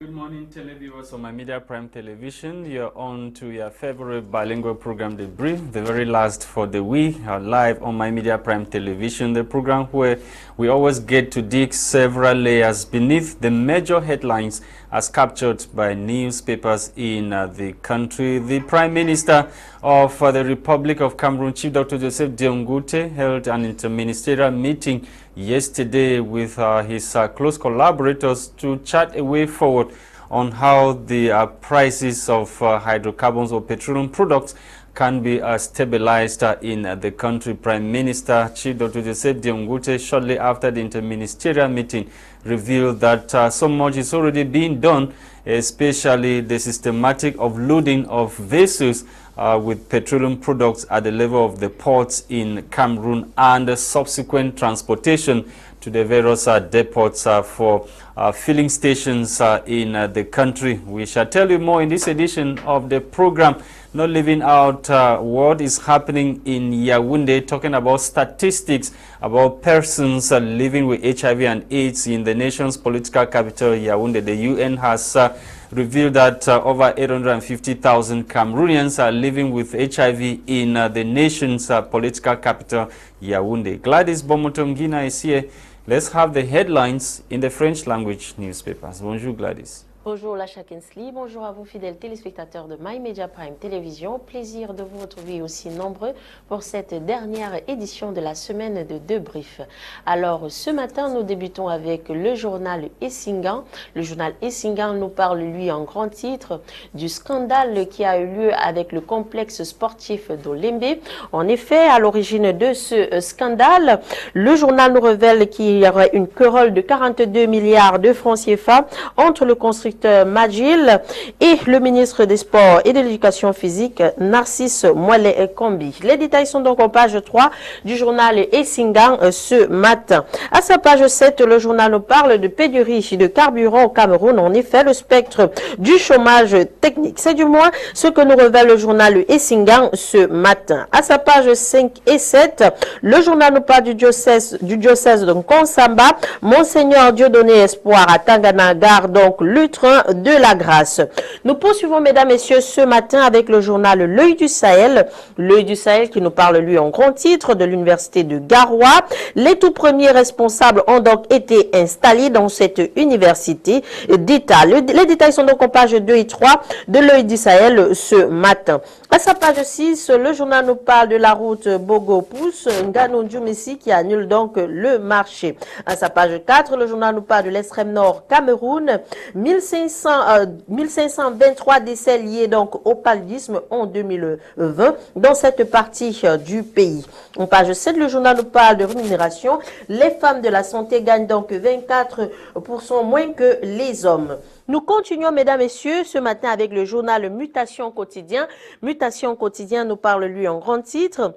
Good morning, televiewers on my Media Prime Television. You're on to your favorite bilingual program, The Brief, the very last for the week, live on my Media Prime Television, the program where we always get to dig several layers beneath the major headlines as captured by newspapers in the country. The Prime Minister of the Republic of Cameroon, Chief Dr. Joseph Diongute, held an interministerial meeting yesterday with his close collaborators to chart a way forward on how the prices of hydrocarbons or petroleum products can be stabilized in the country. Prime Minister Chief Dr. Joseph Diongute, shortly after the interministerial meeting, revealed that so much is already being done, especially the systematic offloading of vessels with petroleum products at the level of the ports in Cameroon and the subsequent transportation to the various depots for filling stations in the country. We shall tell you more in this edition of the program, not leaving out what is happening in Yaoundé, talking about statistics about persons living with HIV and AIDS in the nation's political capital, Yaoundé. The UN has revealed that over 850,000 Cameroonians are living with HIV in the nation's political capital, Yaoundé. Gwladys Bomotonguina is here. Let's have the headlines in the French language newspapers. Bonjour Gwladys. Bonjour Lasha, bonjour à vous fidèles téléspectateurs de My Media Prime Télévision. Plaisir de vous retrouver aussi nombreux pour cette dernière édition de la semaine de Debrief. Alors ce matin, nous débutons avec le journal Essingan. Le journal Essingan nous parle, lui, en grand titre, du scandale qui a eu lieu avec le complexe sportif d'Olembe. En effet, à l'origine de ce scandale, le journal nous révèle qu'il y aurait une querelle de 42 milliards de francs CFA entre le constructeur Magil et le ministre des Sports et de l'Éducation physique, Narcisse Moelle-Kombi. Les détails sont donc en page 3 du journal Essingan ce matin. À sa page 7, le journal nous parle de pénurie de carburant au Cameroun. En effet, le spectre du chômage technique. C'est du moins ce que nous révèle le journal Essingan ce matin. À sa page 5 et 7, le journal nous parle du diocèse de Konsamba. Monseigneur Dieudonné Espoir à Tangana Gare, donc le train de la grâce. Nous poursuivons, mesdames, messieurs, ce matin avec le journal L'Œil du Sahel. L'Œil du Sahel qui nous parle, lui, en grand titre de l'université de Garoua. Les tout premiers responsables ont donc été installés dans cette université d'État. Les détails sont donc en page 2 et 3 de L'Œil du Sahel ce matin. À sa page 6, le journal nous parle de la route Bogo-Pousse, Nganou-Djoumessi qui annule donc le marché. À sa page 4, le journal nous parle de l'extrême nord Cameroun, 1523 décès liés donc au paludisme en 2020 dans cette partie du pays. En page 7, le journal nous parle de rémunération. Les femmes de la santé gagnent donc 24% moins que les hommes. Nous continuons, mesdames, messieurs, ce matin avec le journal Mutation Quotidien. Mutation Quotidien nous parle, lui, en grand titre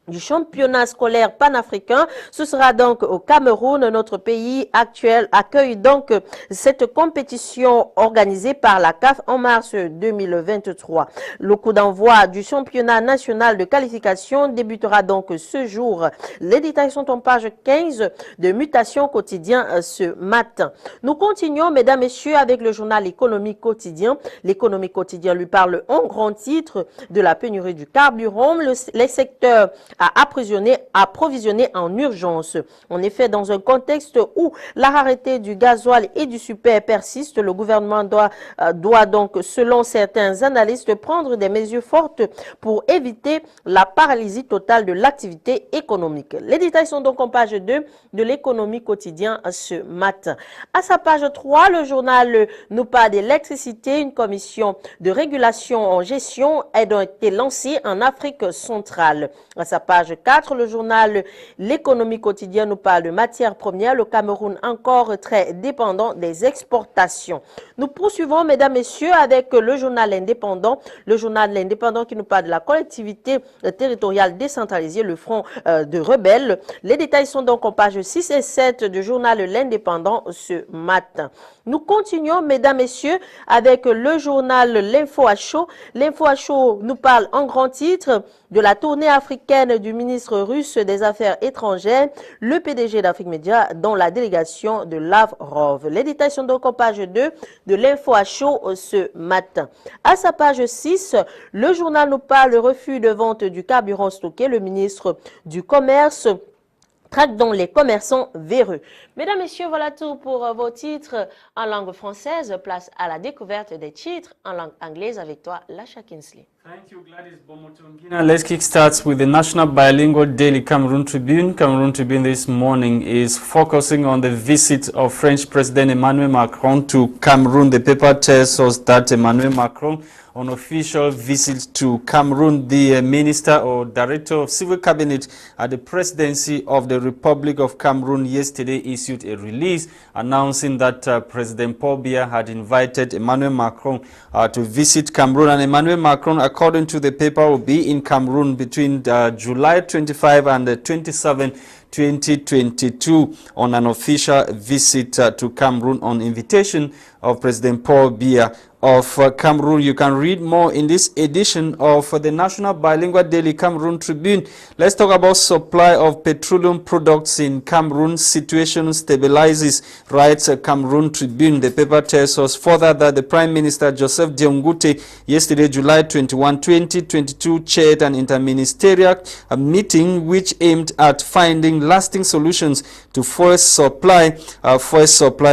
du championnat scolaire panafricain. Ce sera donc au Cameroun. Notre pays actuel accueille donc cette compétition organisée par la CAF en mars 2023. Le coup d'envoi du championnat national de qualification débutera donc ce jour. Les détails sont en page 15 de Mutation Quotidien ce matin. Nous continuons, mesdames, messieurs, avec le journal Économie Quotidien. L'Économie Quotidien lui parle en grand titre de la pénurie du carburant. Les secteurs à approvisionner en urgence. En effet, dans un contexte où la rareté du gasoil et du super persiste, le gouvernement doit donc, selon certains analystes, prendre des mesures fortes pour éviter la paralysie totale de l'activité économique. Les détails sont donc en page 2 de l'Économie Quotidien ce matin. À sa page 3, le journal nous parle d'électricité. Une commission de régulation en gestion a donc été lancée en Afrique centrale. À sa page 4, le journal L'Économie Quotidien nous parle de matières premières. Le Cameroun encore très dépendant des exportations. Nous poursuivons, mesdames, messieurs, avec le journal L'Indépendant. Le journal L'Indépendant qui nous parle de la collectivité territoriale décentralisée, le front de rebelles. Les détails sont donc en page 6 et 7 du journal L'Indépendant ce matin. Nous continuons, mesdames, messieurs, avec le journal L'Info à chaud. L'Info à chaud nous parle en grand titre de la tournée africaine du ministre russe des Affaires étrangères, le PDG d'Afrique Média, dans la délégation de Lavrov. L'éditation donc en page 2 de l'info à chaud ce matin. À sa page 6, le journal nous parle du refus de vente du carburant stocké. Le ministre du Commerce traque donc les commerçants véreux. Mesdames, Messieurs, voilà tout pour vos titres en langue française. Place à la découverte des titres en langue anglaise avec toi, Lasha. Thank you, Gwladys, Bomotonguina. Let's kickstart with the National Bilingual Daily Cameroon Tribune. Cameroon Tribune this morning is focusing on the visit of French President Emmanuel Macron to Cameroon. The paper tells us that Emmanuel Macron, on official visit to Cameroon, the Minister or Director of Civil Cabinet at the Presidency of the Republic of Cameroon yesterday issued a release announcing that President Paul Biya had invited Emmanuel Macron to visit Cameroon. And Emmanuel Macron, according to the paper, will be in Cameroon between July 25 and 27, 2022 on an official visit to Cameroon on invitation of President Paul Biya of Cameroon. You can read more in this edition of the National Bilingual Daily Cameroon Tribune. Let's talk about supply of petroleum products in Cameroon. Situation stabilizes, writes Cameroon Tribune. The paper tells us further that the Prime Minister Joseph Diongute yesterday, July 21, 2022, chaired an interministerial meeting which aimed at finding lasting solutions to fuel supply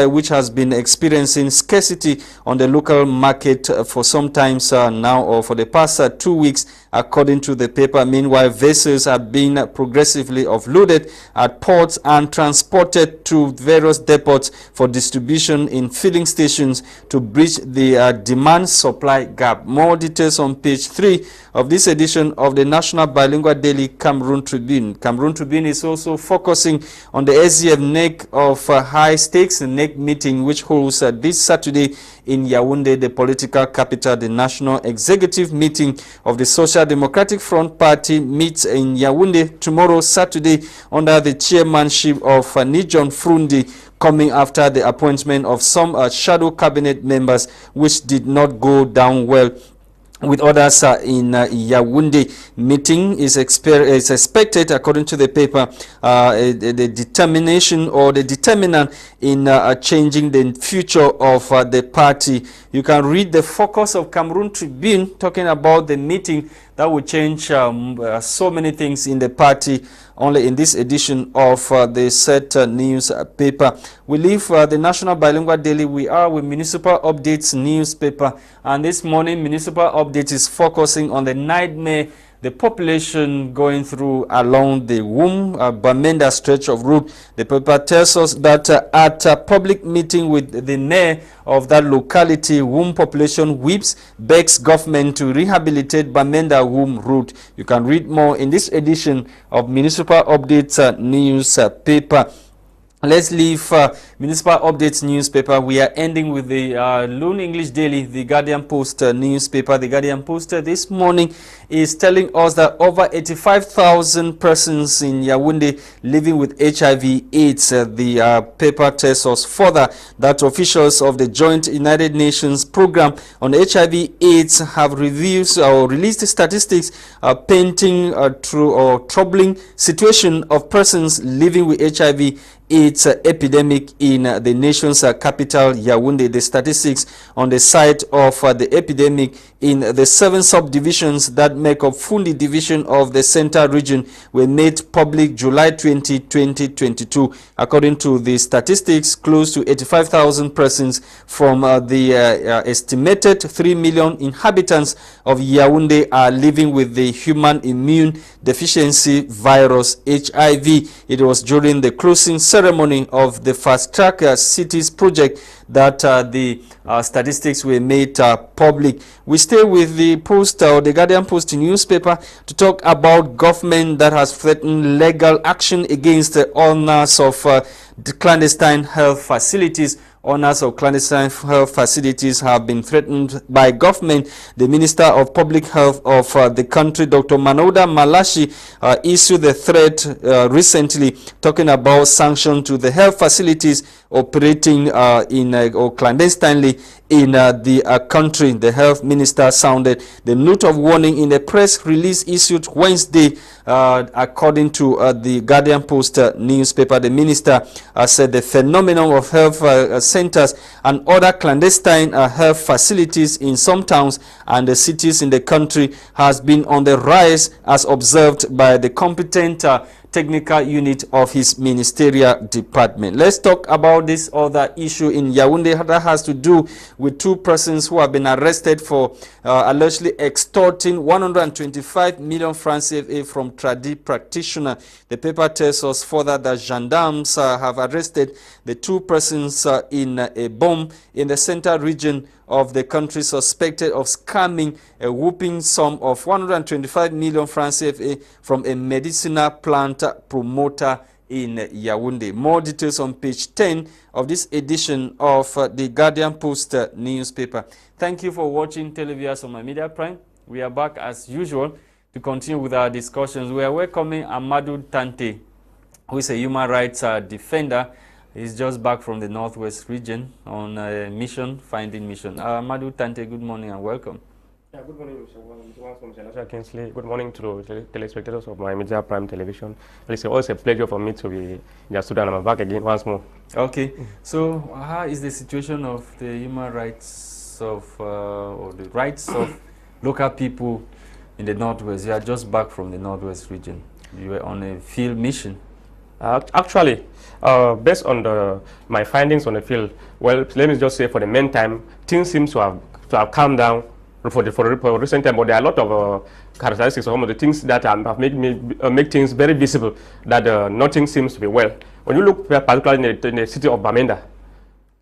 which has been experiencing scarcity on the local market for some time now, or for the past 2 weeks, according to the paper. Meanwhile, vessels have been progressively offloaded at ports and transported to various depots for distribution in filling stations to bridge the demand-supply gap. More details on page 3 of this edition of the National Bilingual Daily Cameroon Tribune. Cameroon Tribune is also focusing on the SDF NEC of high stakes NEC meeting, which holds this Saturday in Yaoundé, the political capital. The national executive meeting of the Social Democratic Front Party meets in Yaoundé tomorrow, Saturday, under the chairmanship of Nijon Frundi, coming after the appointment of some shadow cabinet members, which did not go down well with others in Yaoundé. Meeting is expected, according to the paper, the determination or the determinant in changing the future of the party. You can read the focus of Cameroon Tribune talking about the meeting that will change so many things in the party, only in this edition of the set newspaper. We leave the National Bilingual Daily. We are with Municipal Updates newspaper, and this morning Municipal Update is focusing on the nightmare the population going through along the Bamenda stretch of route. The paper tells us that at a public meeting with the mayor of that locality, population whips begs government to rehabilitate Bamenda route. You can read more in this edition of Municipal Updates newspaper. Let's leave Municipal Updates newspaper. We are ending with the Loon English Daily, the Guardian Post newspaper. The Guardian Post this morning is telling us that over 85,000 persons in Yaoundé living with HIV/AIDS. The paper tells us further that officials of the Joint United Nations Program on HIV/AIDS have reviewed or released statistics painting troubling situation of persons living with HIV/AIDS epidemic in the nation's capital, Yaoundé. The statistics on the site of the epidemic in the 7 subdivisions that make up Fundi division of the Center region were made public July 20, 2022. According to the statistics, close to 85,000 persons from the estimated 3 million inhabitants of Yaoundé are living with the human immune deficiency virus, HIV. It was during the closing ceremony of the Fast Track Cities project that the statistics were made public. We stay with the Post or the Guardian Post newspaper to talk about government that has threatened legal action against the owners of the clandestine health facilities. Owners of clandestine health facilities have been threatened by government. The Minister of Public Health of the country, Dr. Manouda Malashi, issued the threat recently, talking about sanctions to the health facilities operating or clandestinely in the country. The health minister sounded the note of warning in a press release issued Wednesday, according to the Guardian Post newspaper. The minister said the phenomenon of health centers and other clandestine health facilities in some towns and the cities in the country has been on the rise, as observed by the competent technical unit of his ministerial department. Let's talk about this other issue in Yaoundé that has to do with two persons who have been arrested for allegedly extorting 125 million francs CFA from Tradi practitioner. The paper tells us further that gendarmes have arrested the two persons in a bomb in the central region of the country, suspected of scamming a whooping sum of 125 million francs CFA from a medicinal plant promoter in Yaoundé. More details on page 10 of this edition of the Guardian Post newspaper. Thank you for watching televiewers on My Media Prime. We are back as usual to continue with our discussions. We are welcoming Amadou Tante, who is a human rights defender. He's just back from the Northwest region on a mission, finding mission. Amadou Tante, good morning and welcome. Yeah, good morning, Mr. Lasha Kinsley. Good morning to the telespectators of My Media Prime Television. It's always a pleasure for me to be in your studio, and I'm back again once more. Okay, so how is the situation of the human rights of, or the rights of local people in the Northwest? You are just back from the Northwest region. You were on a field mission. Actually, based on my findings on the field, well, let me just say for the meantime, things seem to have calmed down for recent time, but there are a lot of characteristics of some of the things that have make things very visible that nothing seems to be well. When you look particularly in the city of Bamenda,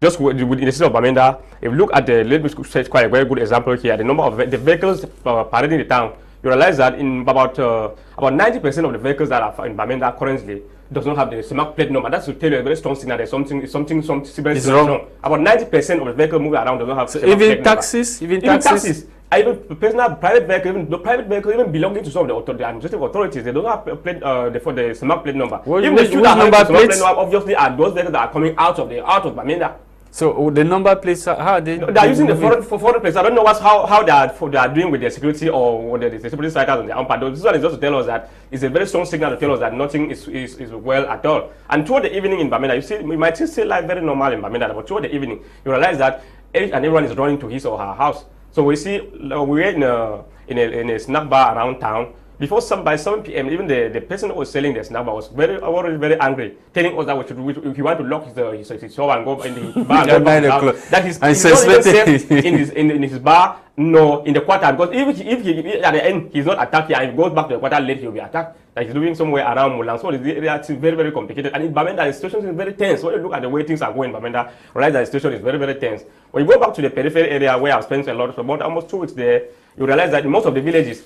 just in the city of Bamenda, if you look at the, let me say quite a very good example here, the number of the vehicles parading the town, you realize that in about 90% of the vehicles that are in Bamenda currently does not have the smart plate number. That's to tell you a very strong signal that something wrong. About 90% of the vehicles moving around do not have smart plate taxis, number. Even taxis, even personal private vehicle, even the private vehicle, even belonging to some of the administrative authorities, they don't have plate, for the smart plate number. Well, even the number plates obviously are those vehicles that are coming out of Bamenda. So the number plates, how they are using the foreign plates. I don't know how they are doing with their security or the security fighters on their own part. This one is just to tell us that it's a very strong signal to tell us that nothing is well at all. And toward the evening in Bamenda, you see, we might still life very normal in Bamenda, but toward the evening, you realize that each and everyone is running to his or her house. So we see we're in a snack bar around town. By 7 p.m., even the person who was selling the snack bar was already very angry, telling us that if he want to lock his shop and go in the bar, that he's not even safe in his bar, no, in the quarter, because if he at the end he's not attacked here and he goes back to the quarter late, he'll be attacked. Like he's doing somewhere around Mulan. So the area is very, very complicated. And in Bamenda, the situation is very tense. When you look at the way things are going in Bamenda, realize that the situation is very, very tense. When you go back to the periphery area where I've spent a lot, about almost 2 weeks there, you realize that in most of the villages,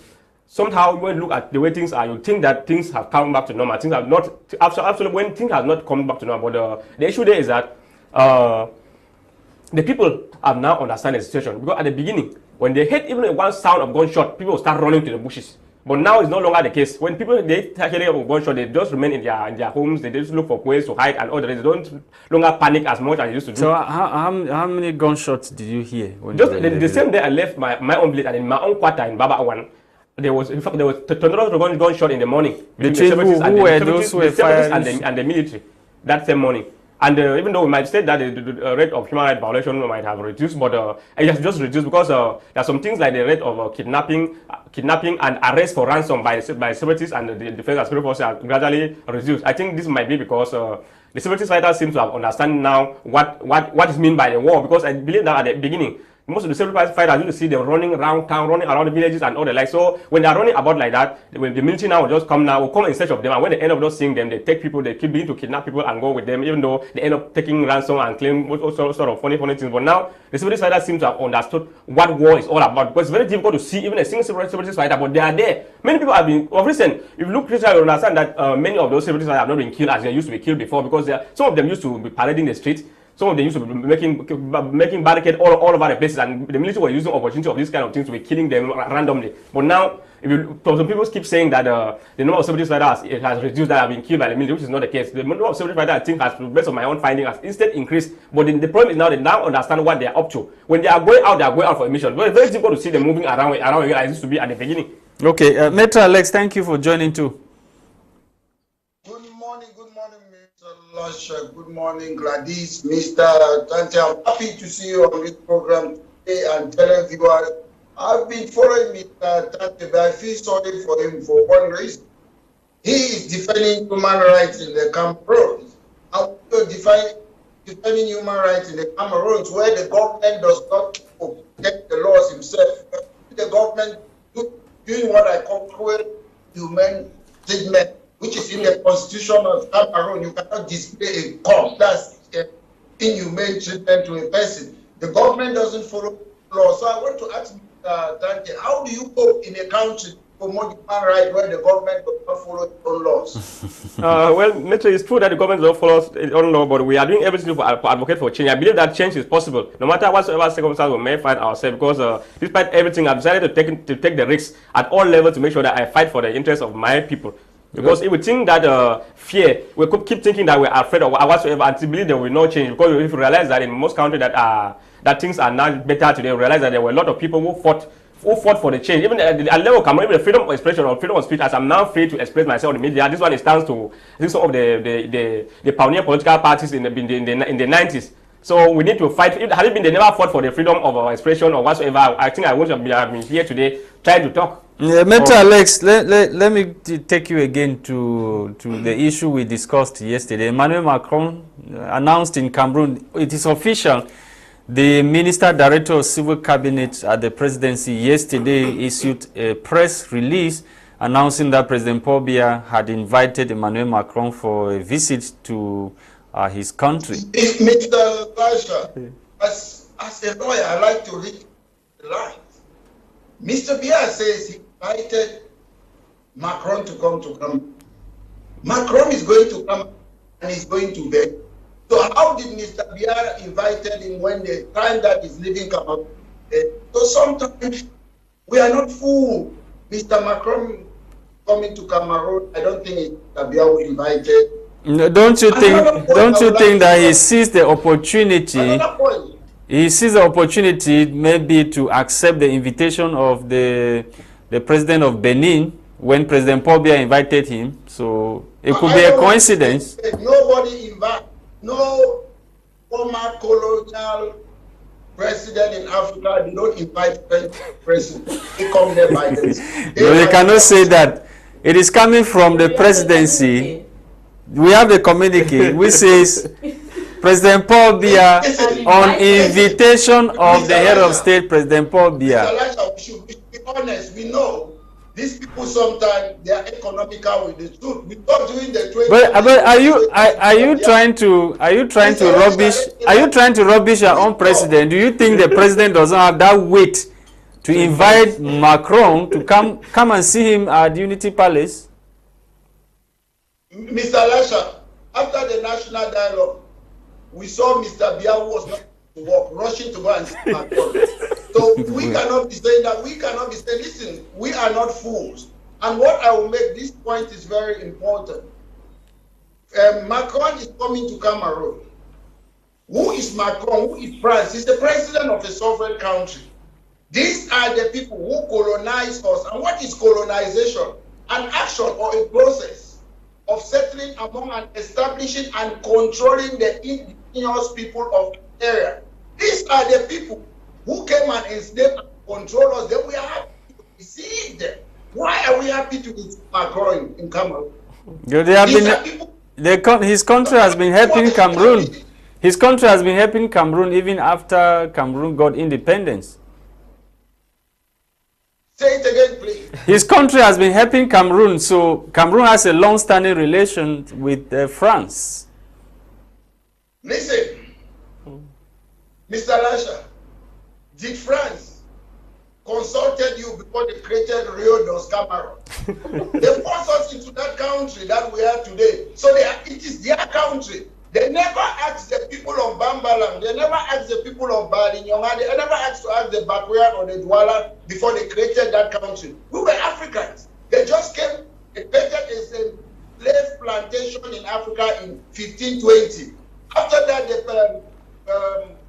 somehow when you look at the way things are, you think that things have come back to normal. Things have not, absolutely, when things have not come back to normal. But the issue there is that the people have now understand the situation. Because at the beginning, when they hit even one sound of gunshot, people start running to the bushes. But now it's no longer the case. When people they hear a gunshot, they just remain in their homes. They just look for ways to hide and all that. They don't longer panic as much as they used to do. So how many gunshots did you hear? When just the same day I left my own village and in my own quarter in Baba Awan, there was tornado gunshot in the morning between who were those who were firing and the military that same morning. And even though we might say that the rate of human rights violation might have reduced, but it has just reduced because there are some things like the rate of kidnapping and arrest for ransom by separatists and the defense and security forces are gradually reduced. I think this might be because the separatist fighters seem to have understand now what is meant by the war, because I believe that at the beginning Most of the civil rights fighters, you see them running around town, running around the villages and all the like. So when they're running about like that, when the military now will just come in search of them, and when they end up not seeing them, they take people, they begin to kidnap people and go with them, even though they end up taking ransom and claim all sort of funny things. But now the civil rights fighters seem to have understood what war is all about, because it's very difficult to see even a single civil rights fighter, but they are there. Many people have been, of recent, if you look critically, you understand that many of those civil rights fighters have not been killed as they used to be killed before, because some of them used to be parading the streets. Some of them used to be making barricades all over the places, and the military were using opportunity of these kind of things to be killing them randomly. But now, some people keep saying that the number of civil fighters has reduced that have been killed by the military, which is not the case. The number of civil fighters, I think, has, based on my own finding, has instead increased. But the problem is now they now understand what they are up to. When they are going out for a mission. But it's very difficult to see them moving around as it used to be at the beginning. Okay, Metro Alex, thank you for joining too. Good morning, Mr. Lasha. Good morning, Gwladys, Mr. Tante. I'm happy to see you on this program today and telling viewers. I've been following Mr. Tante, but I feel sorry for him for one reason. He is defending human rights in the Cameroon. I'm also defending human rights in the Cameroons where the government does not protect the laws himself. The government doing what I call cruel human treatment, which is in the constitution of Cameroon. You cannot display a corpse. That's inhumane treatment to a person. The government doesn't follow law. So I want to ask Mr. Dante, how do you cope in a country to promote human rights when the government does not follow its own laws? Well, Metro, it's true that the government does not follow its own law, but we are doing everything to advocate for change. I believe that change is possible, no matter whatsoever circumstances we may find ourselves, because despite everything, I've decided to take the risks at all levels to make sure that I fight for the interests of my people. Because if we think that fear, we could keep thinking that we're afraid of whatsoever until believe there will no change. Because if you realize that in most countries that things are now better today, we realize that there were a lot of people who fought for the change. Even at level of Cameroon, even the freedom of expression or freedom of speech, as I'm now free to express myself in the media, this one stands to, I think, some of the pioneer political parties in the 90s. So we need to fight. Had it been they never fought for the freedom of expression or whatsoever, I think I wouldn't have been here today trying to talk. Metro Alex, let me take you again to the issue we discussed yesterday. Emmanuel Macron announced in Cameroon, it is official, the Minister Director of Civil Cabinet at the presidency yesterday issued a press release announcing that President Paul Biya had invited Emmanuel Macron for a visit to his country. Mr. Lasha, as a lawyer, I like to read the lines. Mr. Biya says he invited Macron to come to Cameroon. Macron is going to come and he's going to beg. So how did Mr. Biya invited him when the time that he's leaving Cameroon? So sometimes we are not fooled. Mr. Macron coming to Cameroon, I don't think Mr. Biya will invite him. No, don't you think that he seized the opportunity? He seized the opportunity maybe to accept the invitation of the president of Benin when President Paul Biya invited him. So it could be a coincidence. Nobody invited, no former colonial president in Africa did not invite president. They come there by themselves. No, you cannot say that. It is coming from the presidency. We have the communique which says President Paul Biya on invitation of the head of state, President Paul Biya. We should be honest. We know these people sometimes they are economical with the truth. We stop doing the trade. But are you trying to rubbish your own president? Do you think the president doesn't have that weight to invite Macron to come and see him at Unity Palace? Mr. Lasha, after the national dialogue, we saw Mr. Biya who was not to work, rushing to go and see Macron. So we cannot be saying that. We cannot be saying, listen, we are not fools. And what I will make, this point is very important. Macron is coming to Cameroon. Who is Macron? Who is France? He's the president of a sovereign country. These are the people who colonize us. And what is colonization? An action or a process of settling among and establishing and controlling the indigenous people of the area. These are the people who came and enslaved and control us. Then we are happy to receive them. Why are we happy to receive Macron in Cameroon? His country has been helping Cameroon. His country has been helping Cameroon even after Cameroon got independence. Say it again, please. His country has been helping Cameroon, so Cameroon has a long-standing relation with France. Listen, Mr. Lasha, did France consulted you before they created Rio dos Cameroon? They forced us into that country that we are today. So it is their country. They never asked the people of Bambalam, they never asked the people of Balinyonga, they never asked to ask the Bakwea or the Vola before they created that country. We were Africans. They just came, they created a slave plantation in Africa in 1520. After that, the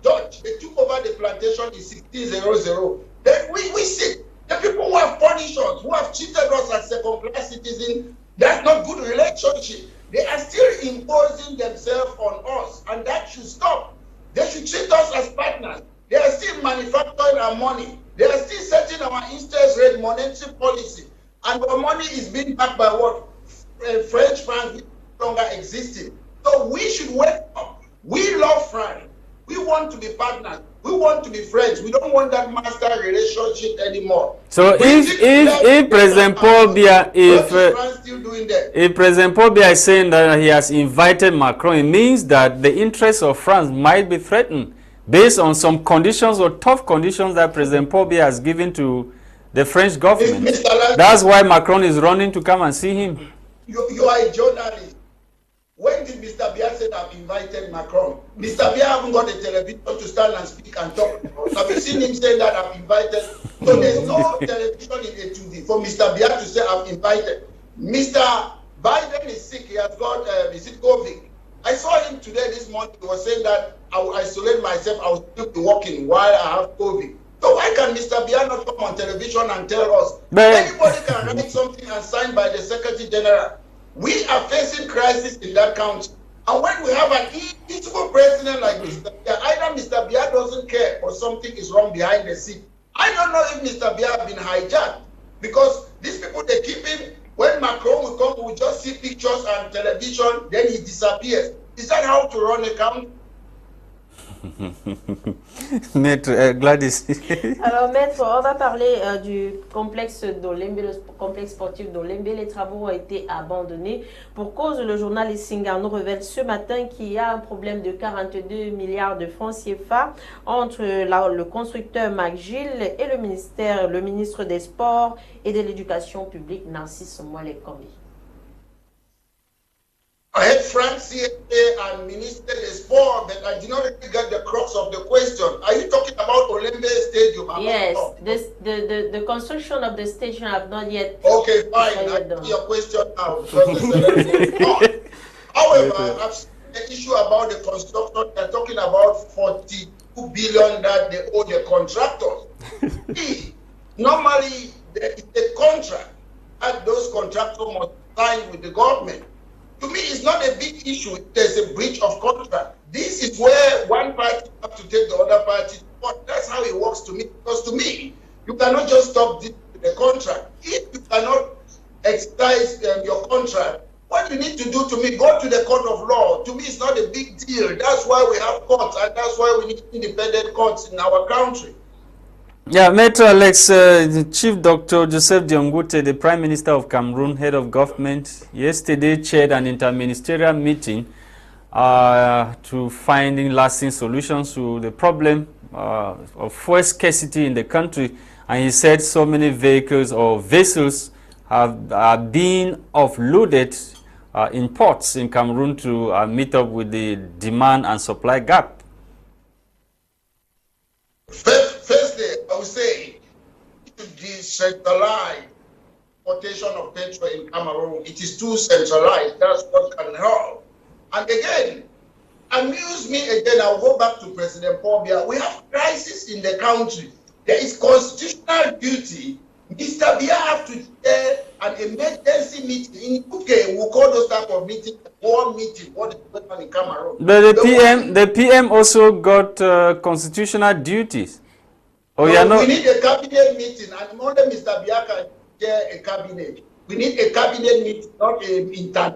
Dutch, they took over the plantation in 1600. Then we see the people who have punished us, who have cheated us as second-class citizens, that's not good relationship. They are still imposing themselves on us, and that should stop. They should treat us as partners. They are still manufacturing our money. They are still setting our interest rate monetary policy. And our money is being backed by what? French francs no longer existing. So we should wake up. We love France. We want to be partners. We want to be friends. We don't want that master relationship anymore. So if President Paul Biya, if President Paul Biya is saying that he has invited Macron, it means that the interests of France might be threatened based on some conditions or tough conditions that President Paul Biya has given to the French government. That's why Macron is running to come and see him. You are a journalist. When did Mr. Biya say I've invited Macron? Mr. Biya haven't got a television to stand and speak and talk. Have you seen him saying that I've invited? So there's no television in A2D for Mr. Biya to say I've invited. Mr. Biden is sick. He has got, is it COVID? I saw him today this morning. He was saying that I will isolate myself. I will still be working while I have COVID. So why can Mr. Biya not come on television and tell us? Anybody can write something and sign by the Secretary General. We are facing crisis in that country. And when we have an impeachable president like Mr. Biya, either Mr. Biya doesn't care or something is wrong behind the scene. I don't know if Mr. Biya has been hijacked because these people, they keep him. When Macron will come, we will just see pictures on television, then he disappears. Is that how to run a country? Maître Gwladys. Alors maître, on va parler du complexe d'Olembe, le complexe sportif d'Olembe. Les travaux ont été abandonnés pour cause. Le journal Nsah nous révèle ce matin qu'il y a un problème de 42 milliards de francs CFA entre le constructeur McGill et le ministre des Sports et de l'Éducation publique, Nsah. I had Frank CFA and Minister of Sport, but I did not really get the crux of the question. Are you talking about Olembe Stadium? Yes, the construction of the stadium have not yet. Okay, fine. I see your question now. However, I've seen the issue about the construction. They're talking about 42 billion that they owe the contractors. Normally, the contract, and those contractors must sign with the government. To me, it's not a big issue if there's a breach of contract. This is where one party has to take the other party. But that's how it works to me. Because to me, you cannot just stop the contract. If you cannot exercise your contract, what you need to do to me, go to the court of law. To me, it's not a big deal. That's why we have courts, and that's why we need independent courts in our country. Yeah, Maître Alex, Chief Dr. Joseph Diongute, the Prime Minister of Cameroon, head of government, yesterday chaired an interministerial meeting to finding lasting solutions to the problem of fuel scarcity in the country. And he said so many vehicles or vessels are being offloaded in ports in Cameroon to meet up with the demand and supply gap. Firstly, I would say to decentralize importation of petrol in Cameroon, it is too centralized. That's what can help. And again, amuse me again, I'll go back to President Paul Biya. We have crisis in the country. There is constitutional duty. Mr. Biya have to chair an emergency meeting. In UK, we call those type of meetings war meeting, what is going on in Cameroon. But the PM also got constitutional duties. Oh, no, yeah, no. We need a cabinet meeting, and only Mr. Biya can chair a cabinet. We need a cabinet meeting, not a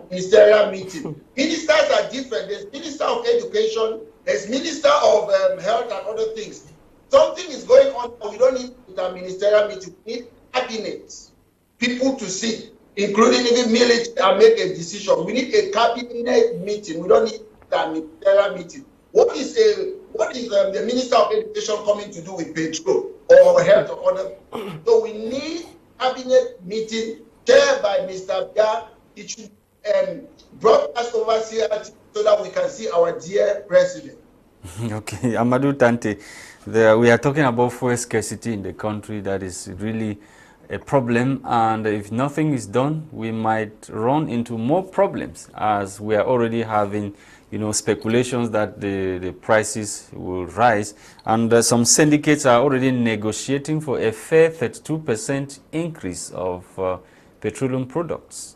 ministerial meeting. Ministers are different. There's Minister of Education, as Minister of Health and other things, something is going on. We don't need a ministerial meeting. We need cabinets, people to sit, including even military, and make a decision. We need a cabinet meeting. We don't need a ministerial meeting. What is the Minister of Education coming to do with petrol or health or other? So we need cabinet meeting chaired by Mr. Bia. It should broadcast over here so that we can see our dear president. Okay, Amadou Tante, we are talking about fuel scarcity in the country. That is really a problem, and if nothing is done, we might run into more problems, as we are already having, speculations that the prices will rise, and some syndicates are already negotiating for a fair 32% increase of petroleum products.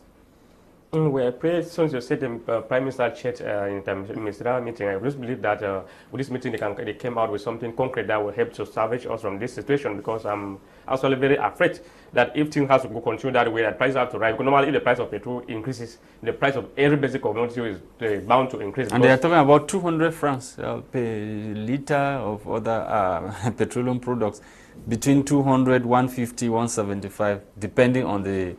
We are praying, since you said the Prime Minister chat in the ministerial meeting, I just believe that with this meeting they came out with something concrete that will help to salvage us from this situation, because I'm actually very afraid that if things have to continue that way, that prices have to rise. Because normally if the price of petrol increases, the price of every basic commodity is bound to increase. And they are talking about 200 francs per liter of other petroleum products, between 200, 150, 175, depending on the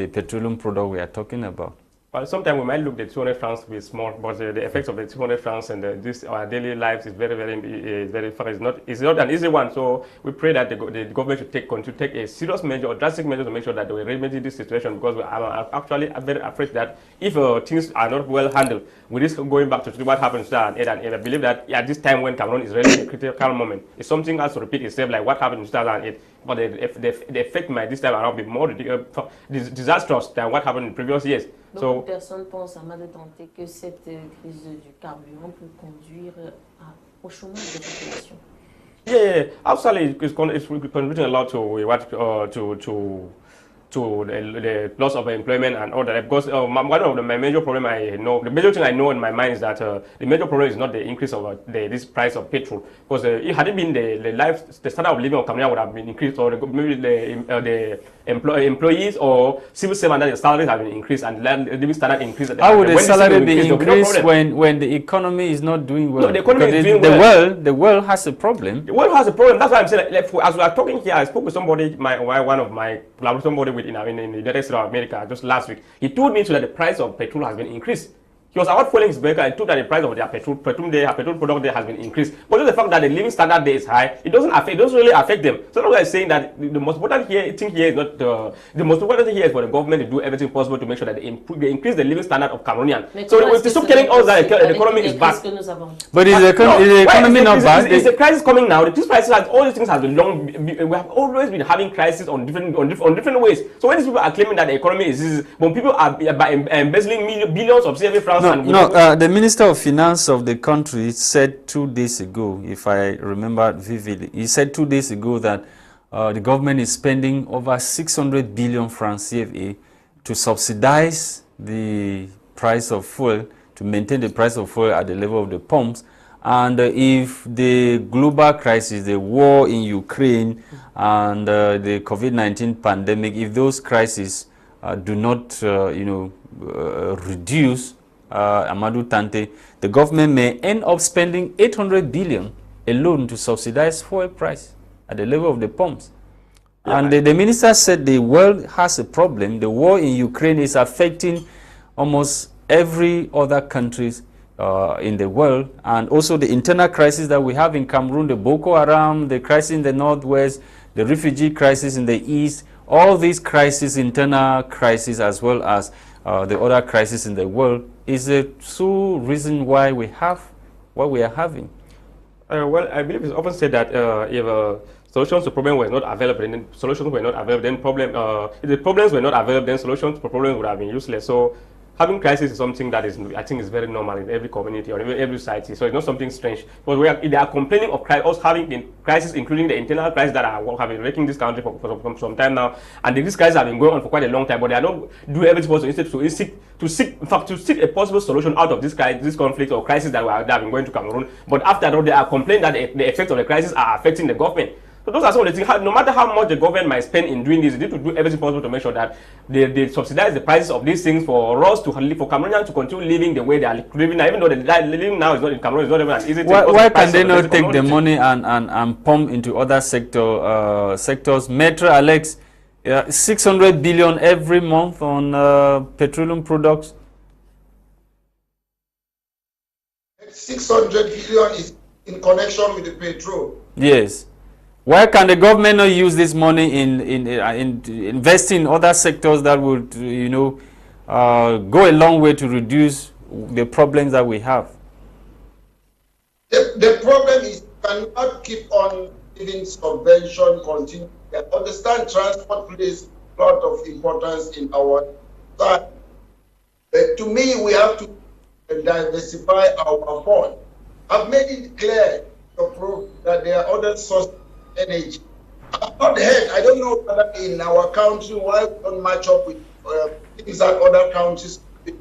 petroleum product we are talking about. Well, sometimes we might look at the 200 francs with small, but the effects of the 200 francs and our daily lives is very far. It's not an easy one. So we pray that the government should take a serious measure or drastic measure to make sure that they will remedy this situation, because I'm actually very afraid that if things are not well handled, we risk going back to what happened to Nsah and I believe that at this time when Cameroon is really in a critical moment, if something has to repeat itself like what happened in 2008, but the effect might this time around be more disastrous than what happened in previous years. Beaucoup de personnes pensent, Amadou Tante, que cette crise du carburant peut conduire au chômage de la population. Yeah, absolutely. It's contributing a lot to the loss of employment and all that. Because one of my major problem the major thing I know in my mind is that the major problem is not the increase of this price of petrol. Because it had it been the standard of living of Cameroon would have been increased, or maybe the employees or civil servants, their salaries have been increased and the living standard increased. How would the salary be increased when the economy is not doing well? No, the economy is doing well. The world has a problem. The world has a problem. That's why I'm saying, as we are talking here, I spoke with somebody, somebody in the United States of America just last week. He told me that the price of petrol has been increased. He was out fueling his vehicle and told that the price of their petrol product there has been increased. But just the fact that the living standard there is high, it doesn't really affect them. So that's why I'm saying that the most important thing here is not the most important thing here is for the government to do everything possible to make sure that they increase the living standard of Cameroonians. So if they stop telling us that the economy is bad. But is the economy not bad? Is the crisis coming now? These prices, all these things have been long. We have always been having crises on different ways. So when these people are claiming that the economy is when people are embezzling billions of CFA francs. The Minister of Finance of the country said 2 days ago, if I remember vividly, he said 2 days ago that the government is spending over 600 billion francs CFA to subsidize the price of fuel, to maintain the price of fuel at the level of the pumps. And if the global crisis, the war in Ukraine and the COVID-19 pandemic, if those crises do not, reduce, Amadou Tante, the government may end up spending 800 billion alone to subsidize fuel price at the level of the pumps. Yeah, and the minister said the world has a problem. The war in Ukraine is affecting almost every other countries in the world, and also the internal crisis that we have in Cameroon, the Boko Haram, the crisis in the northwest, the refugee crisis in the east, all these crises, internal crises, as well as the other crisis in the world, is the sole reason why we have what we are having. Well, I believe it's often said that if solutions to problems were not available, then solutions were not available, then if the problems were not available, then solutions to problems would have been useless. So having crisis is something that I think is very normal in every community or every society. So it's not something strange. But they are complaining of us having crisis, including the internal crisis that have been wrecking this country for some time now. And these crises have been going on for quite a long time. But they are not doing everything possible to seek a possible solution out of this conflict or crisis that have been going to Cameroon. But after all, they are complaining that the effects of the crisis are affecting the government. So those are some of the things. No matter how much the government might spend in doing this, they need to do everything possible to make sure that they subsidize the prices of these things for us to live, for Cameroonians to continue living the way they are living now. Even though living now is not in Cameroon, is not even an easy thing. Why can they not take the money and pump into other sectors? Metro Alex, 600 billion every month on petroleum products. 600 billion is in connection with the petrol. Yes. Why can the government not use this money in investing in other sectors that would, you know, go a long way to reduce the problems that we have? The problem is you cannot keep on giving subvention continuously. I understand transport plays a lot of importance in our society. But to me, we have to diversify our fund. I've made it clear that there are other sources of energy. I've not heard, I don't know whether in our country why we don't match up with things that other countries do.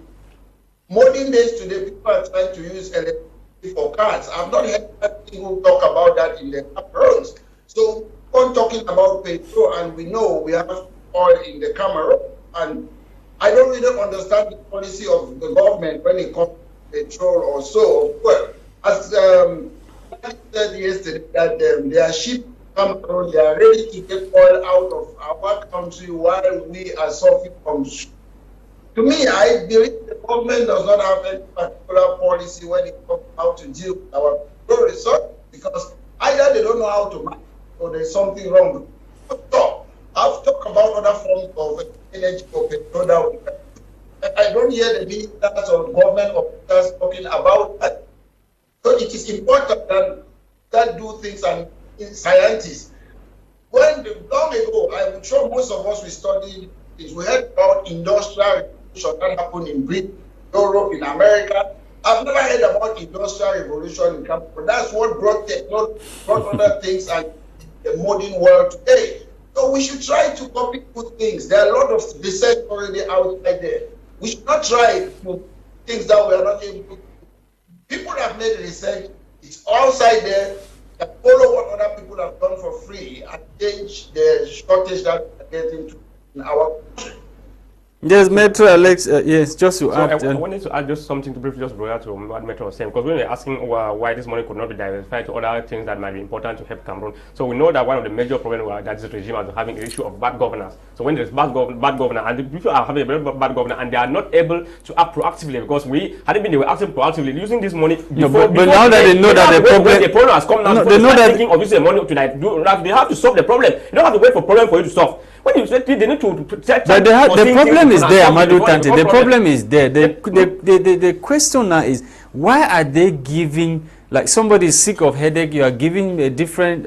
Modern days today, people are trying to use electricity for cars. I've not heard people talk about that in the Cameroon. So, on talking about petrol, and we know we have oil in the Cameroon, and I don't really understand the policy of the government when it comes to petrol or so. Well, as I said yesterday, that their ship Cameroon, they are ready to get oil out of our country while we are suffering from. To me, I believe the government does not have any particular policy when it comes to how to deal with our petrol resources, because either they don't know how to manage or there's something wrong. So, I've talked about other forms of energy for petrol. I don't hear the ministers or government officials talking about that. So it is important that do things and scientists. When long ago, I'm sure most of us we studied this. We heard about industrial revolution that happened in Britain, Europe, in America. I've never heard about industrial revolution in Cameroon. That's what brought other things and the modern world today. So we should try to copy good things. There are a lot of research already outside there. We should not try things that we are not able to. People have made research. It's outside there. Follow what other people have done for free and change the shortage that we are getting to in our country. Yes, Metro Alex, yes, just to add. I wanted to add just something to briefly just regard to what Metro was saying, because when we're asking why this money could not be diversified to other things that might be important to help Cameroon, so we know that one of the major problems that this regime has having an issue of bad governance. So when there's bad governance, and the people are having a very bad governance, and they are not able to act proactively, because they were acting proactively using this money. Before, but now that they know that the problem has come now, they know that thinking of using the money to they have to solve the problem. You don't have to wait for problem for you to solve. When you say they need to but the problem is there, Amadou Tante. The problem is there. The question now is, why are they giving, like somebody is sick of headache, you are giving a different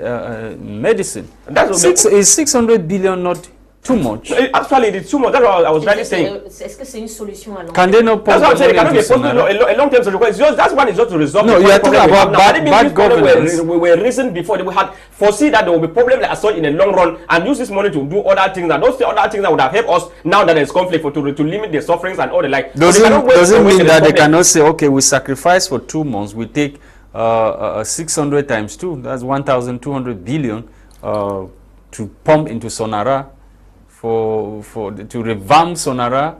medicine? Is 600 billion not too much? Actually, it's too much. That's what I was really saying. Est-ce que c'est une solution à long terme? Can they not That's what I'm saying. It cannot be a long-term solution. That's one is just to resolve. No, you are talking about bad governance. We were reasoned before. We had foresee that there will be problems like such in the long run, and use this money to do other things. And those other things that would have helped us now that there's conflict to limit the sufferings and all the like. Doesn't mean that they cannot say, okay, we sacrifice for 2 months. We take 600 times 2. That's 1,200 billion to pump into Sonara. To revamp Sonara.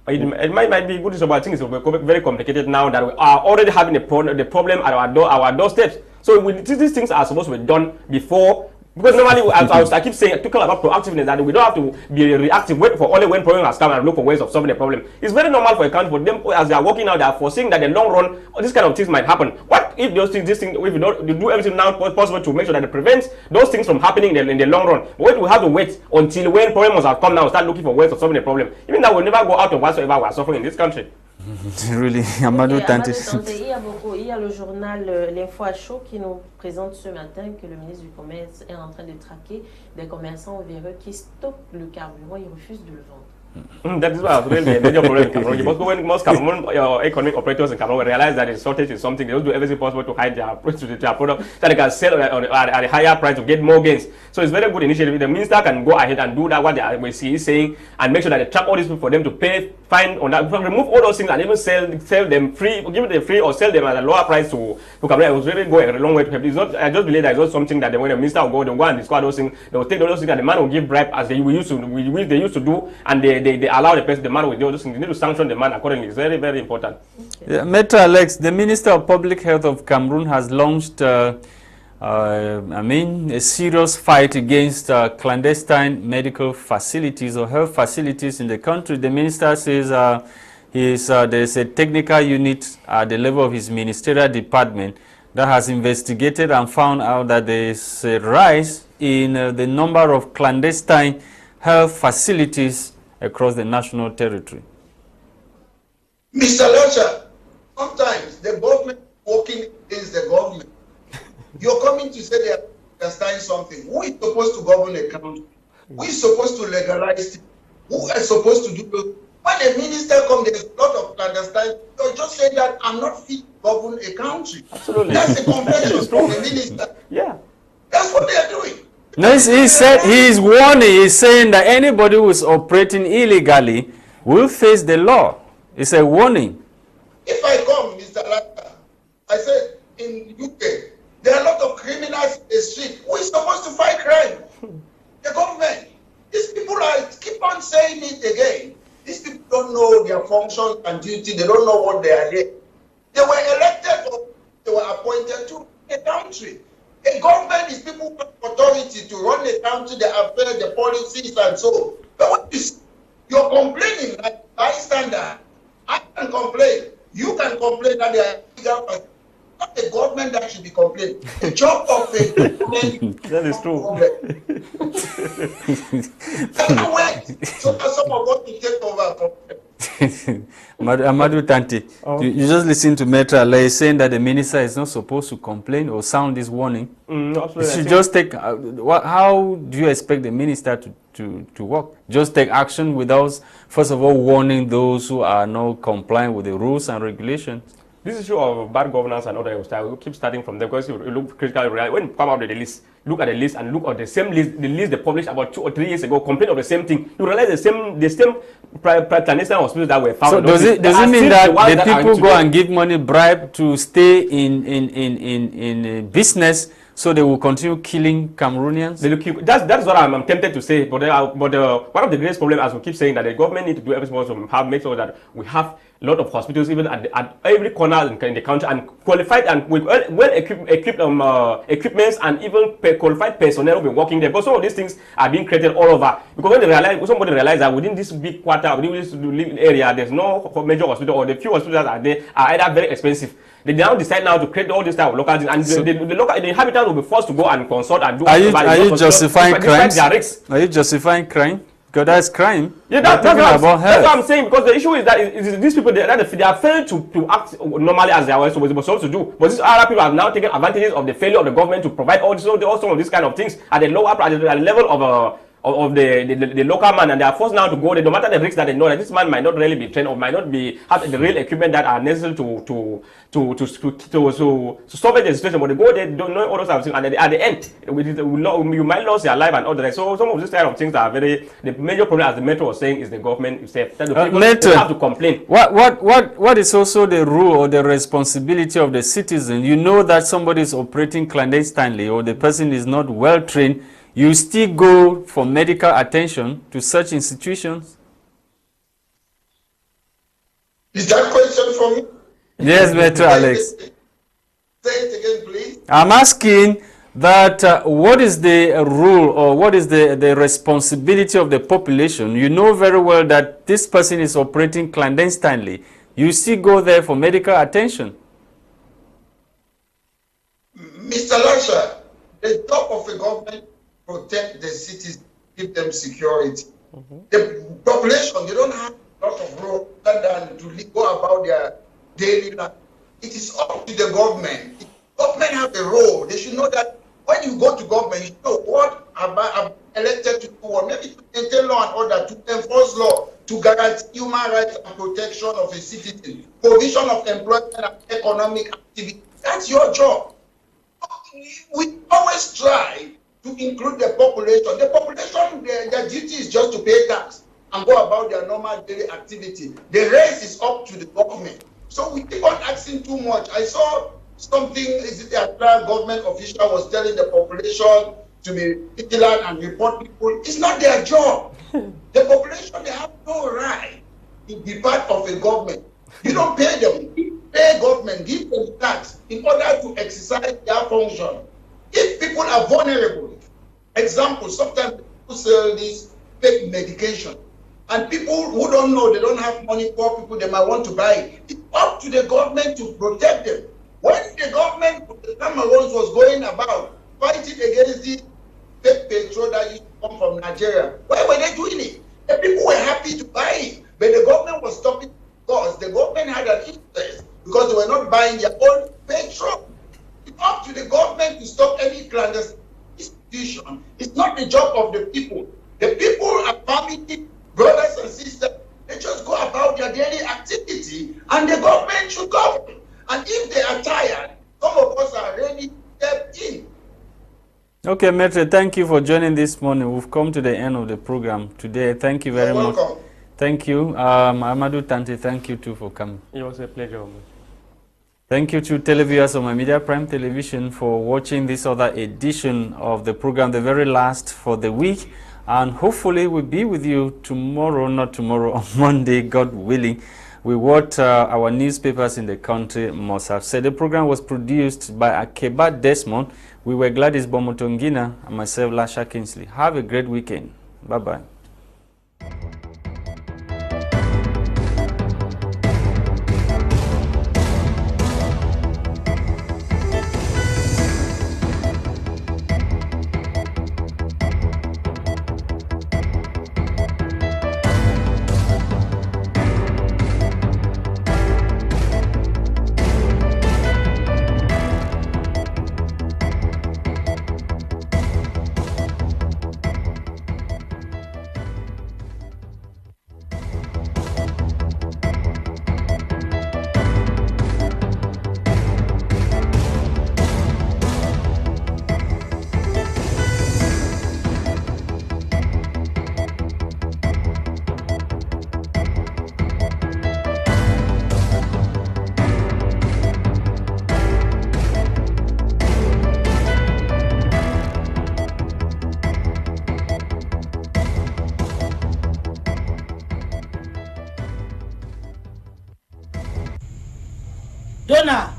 It might be good, but I think it's very complicated now that we are already having the problem at our doorsteps. So these things are supposed to be done before. Because normally, I keep saying, talking about proactiveness, that we don't have to be reactive, wait for only when problem has come and look for ways of solving the problem. It's very normal for a country, for them, as they are working out, they are foreseeing that in the long run, this kind of things might happen. What if if you do everything now possible to make sure that it prevents those things from happening in the long run? But we have to wait until when problems have come now and start looking for ways of solving the problem. Even that will never go out of whatsoever we are suffering in this country. Really, Amadou Tante. Il y a le journal L'Info à chaud qui nous présente ce matin que le ministre du Commerce est en train de traquer des commerçants véreux qui stockent le carburant et refusent de le vendre. That is why really a major problem in Cameroon. Because when most Cameroon economic operators in Cameroon realize that the shortage is something, they don't do everything possible to hide their product so they can sell at a higher price to get more gains. So it's very good initiative. The minister can go ahead and do that, what the RMC is saying, and make sure that they track all these people for them to pay, fine on that, remove all those things and even sell them free, give them free or sell them at a lower price to Cameroon. It was really going a long way to help. It's not, I just believe that it's not something that when the minister will go, they'll go and discuss those things. They will take those things that the man will give bribe as they used to do, and they allow the man with those things. They need to sanction the man accordingly. It's very, very important. Yeah, Metro Alex, the Minister of Public Health of Cameroon has launched a serious fight against clandestine medical facilities or health facilities in the country. The minister says there's a technical unit at the level of his ministerial department that has investigated and found out that there is a rise in the number of clandestine health facilities across the national territory. Mr. Lasha, sometimes the government is working against the government. You're coming to say they are understanding something. Who is supposed to govern a country? Who is supposed to legalize it? Who is supposed to do it? When a minister comes, there's a lot of understanding. You're just saying that I'm not fit to govern a country. Absolutely. That's a confession from the minister. Yeah. That's what they are doing. No, he said he's warning. He's saying that anybody who is operating illegally will face the law. It's a warning. If I come, Mr. Lasha, I said in UK, there are a lot of criminals in the street. Who is supposed to fight crime? The government. These people keep on saying it again. These people don't know their function and duty. They don't know what they are doing. They were elected or they were appointed to a country. A government is people with authority to run the country, the affairs, the policies, and so. But what you're complaining like bystander. I can complain. You can complain that they are illegal, but not the government that should be complaining. The job of a government. That is true. So some of us will take over from them. Amadou Tanti, you just listen to Metra Lay saying that the minister is not supposed to complain or sound this warning. Absolutely. You should just take, how do you expect the minister to work? Just take action without, first of all, warning those who are not complying with the rules and regulations. This issue of bad governance and other style, we keep starting from them because you look critically. When you come out with the list, look at the list and look at the same list, the list they published about 2 or 3 years ago, complain of the same thing. You realize the same clandestine hospitals that were found. So does it mean that the people go and give money bribe to stay in business so they will continue killing Cameroonians? That's what I'm tempted to say. But one of the greatest problems, as we keep saying, that the government need to do everything to make sure that we have a lot of hospitals even at every corner in the country, and qualified and with well-equipped equipments and even qualified personnel will be working there. Because some of these things are being created all over. Because when somebody realizes that within this big quarter, within this area, there's no major hospital, or the few hospitals that are there are either very expensive. They now decide now to create all these type of local things, and so the inhabitants will be forced to go and consult and do. Are you justifying crimes? Are you justifying crime? Because that's crime. Yeah, that's what I'm saying. Because the issue is that these people they are failing to act normally as they are supposed to do. But these other people have now taken advantages of the failure of the government to provide all some of these kind of things at the level of the local man, and they are forced now to go there, no matter the risks that they know that this man might not really be trained or might not have the real equipment that are necessary to solve the situation. But they go there, don't know all those things, and at the end, you might lose your life and all that. So some of these kind of things are the major problem, as the Metro was saying, is the government itself. That the people don't have to complain. What is also the rule or the responsibility of the citizen? You know that somebody is operating clandestinely or the person is not well trained. You still go for medical attention to such institutions? Is that question for me? Yes, Metro Alex. Say it again, please. I'm asking that what is the rule or what is the responsibility of the population? You know very well that this person is operating clandestinely. You still go there for medical attention. Mr. Lasha, the job of a government protect the cities, give them security. The population, they don't have a lot of room than to go about their daily life. It is up to the government. Government have a role. They should know that when you go to government, you know what I'm elected to do, or maybe to maintain law and order, to enforce law, to guarantee human rights and protection of a citizen, provision of employment and economic activity. That's your job. We always try to include the population. The population, their duty is just to pay tax and go about their normal daily activity. The rest is up to the government. So we keep on asking too much. I saw something, is it the government official was telling the population to be vigilant and report people. It's not their job. The population, they have no right to be part of a government. You don't pay them. You pay government, give them tax in order to exercise their function. If people are vulnerable, example, sometimes people sell this fake medication, and people who don't know, they don't have money, poor people, they might want to buy it. It's up to the government to protect them. When the government, the Cameroons was going about fighting against this fake petrol that used to come from Nigeria, why were they doing it? The people were happy to buy it, but the government was stopping because the government had an interest because they were not buying their own petrol. It's up to the government to stop any clandestine institution. It's not the job of the people. The people are family, brothers and sisters. They just go about their daily activity, and the government should govern. And if they are tired, some of us are ready to step in. Okay, Maitre, thank you for joining this morning. We've come to the end of the program today. Thank you very much. Welcome. Thank you. Amadou Tante, thank you too for coming. It was a pleasure. Thank you to televiewers of My Media Prime Television for watching this other edition of the program, the very last for the week. And hopefully we'll be with you tomorrow, not tomorrow, on Monday, God willing, with what our newspapers in the country must have said. The program was produced by Akeba Desmond. We were Gwladys Bomotonguina and myself, Lasha Kingsley. Have a great weekend. Bye-bye. Donna!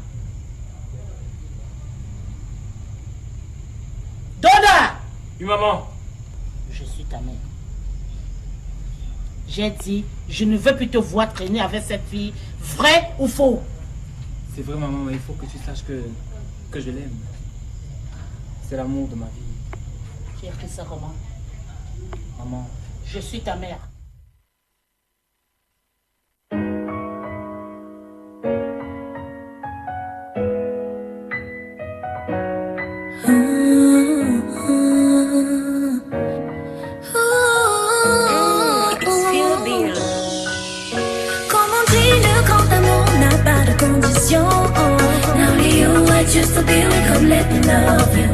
Donna! Oui, maman. Je suis ta mère. J'ai dit, je ne veux plus te voir traîner avec cette fille. Vrai ou faux? C'est vrai, maman, mais il faut que tu saches que je l'aime. C'est l'amour de ma vie. Tu écris ça comment? Maman. Je suis ta mère. Now you are just a feeling, come let me love you.